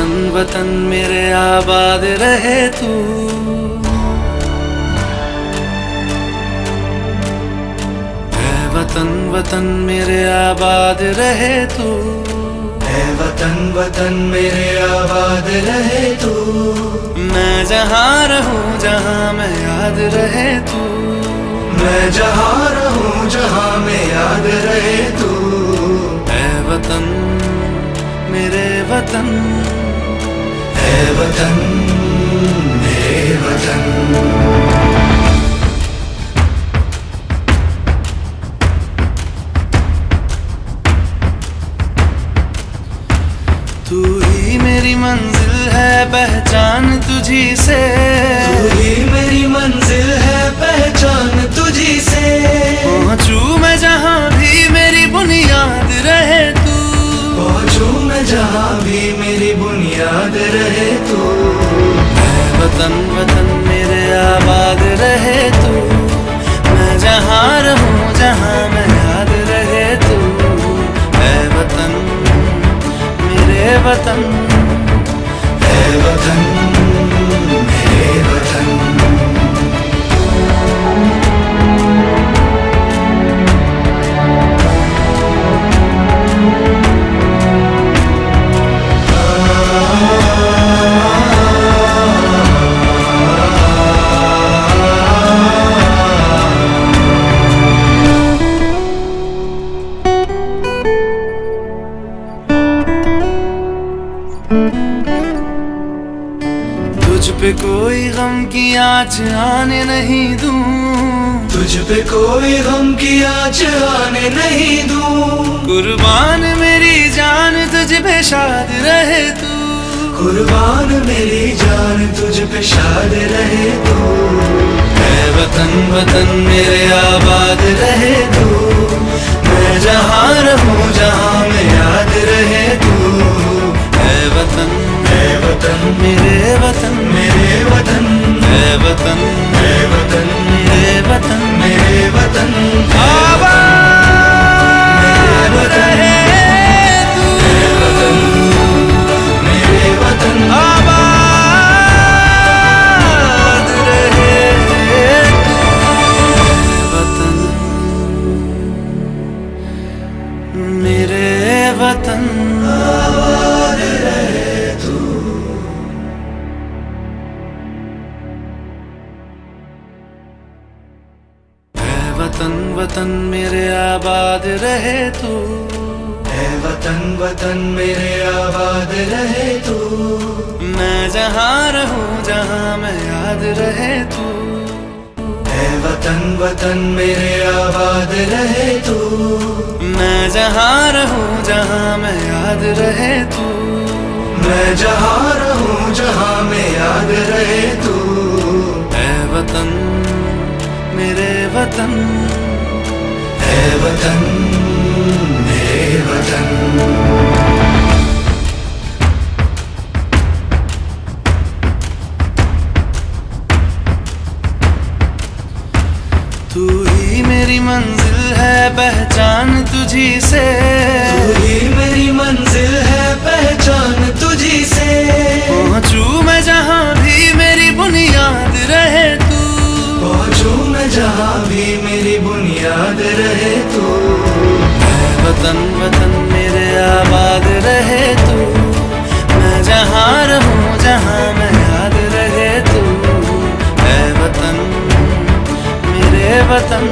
वतन वतन मेरे आबाद रहे तू। ऐ वतन वतन मेरे आबाद रहे तू। ऐ वतन वतन मेरे आबाद रहे तू। मैं जहाँ रहूं जहाँ मैं याद रहे तू। मैं जहाँ रहूं जहाँ मैं याद रहे तू। ऐ वतन मेरे वतन, ऐ वतन मेरे वतन। तू ही मेरी मंजिल है पहचान तुझी से। तू ही मेरी मंजिल है पहचान तुझी से। पहुँचूं मैं जहाँ भी मेरी बुनियाद रहे तू। पहुँचूं मैं जहाँ भी मेरी बुनियाद रहे तू। ऐ वतन वतन मेरे आबाद रहे तू। मैं जहाँ रहूं जहाँ मैं याद रहे तू। ऐ वतन मेरे वतन, ऐ वतन मेरे वतन। तुझ पे कोई गम की आँच आने नहीं दूं। तुझ पे कोई गम की आँच आने नहीं दूं। कुर्बान मेरी जान तुझ पे शाद रहे तू। कुर्बान मेरी जान तुझ पे शाद रहे तू। ऐ वतन वतन मेरे आबाद रहे तू। मैं जहाँ रहूं जहाँ मैं याद रहे तू। ऐ वतन, ऐ वतन मेरे वतन, मेरे वतन। ऐ वतन, ऐ वतन मेरे वतन, मेरे वतन। आबाद रहे तू। ऐ वतन मेरे वतन। आबाद रहे तू। वतन मेरे वतन, आबाद रहे तू। ऐ वतन वतन मेरे आबाद रहे तू। ऐ वतन वतन मेरे आबाद रहे तू। मैं जहाँ रहूं जहाँ मैं याद रहे तू। ऐ वतन वतन मेरे आबाद रहे तू। मैं जहाँ रहूं जहाँ मैं याद रहे तू। मैं जहाँ रहूं जहाँ मैं याद रहे तू। ऐ वतन मेरे वतन, ऐ वतन मेरे वतन। तू ही मेरी मंजिल है पहचान तुझी से। तू ही मेरी मंजिल है पहचान तुझी से। पहुँचूं मैं जहाँ भी मेरी बुनियाद रहे तू। पहुँचूं मैं जहाँ भी मेरी बुनियाद रहे तू। ऐ वतन वतन मेरे आबाद रहे तू। मैं जहाँ रहूं जहाँ मैं याद रहे तू। ऐ वतन मेरे वतन,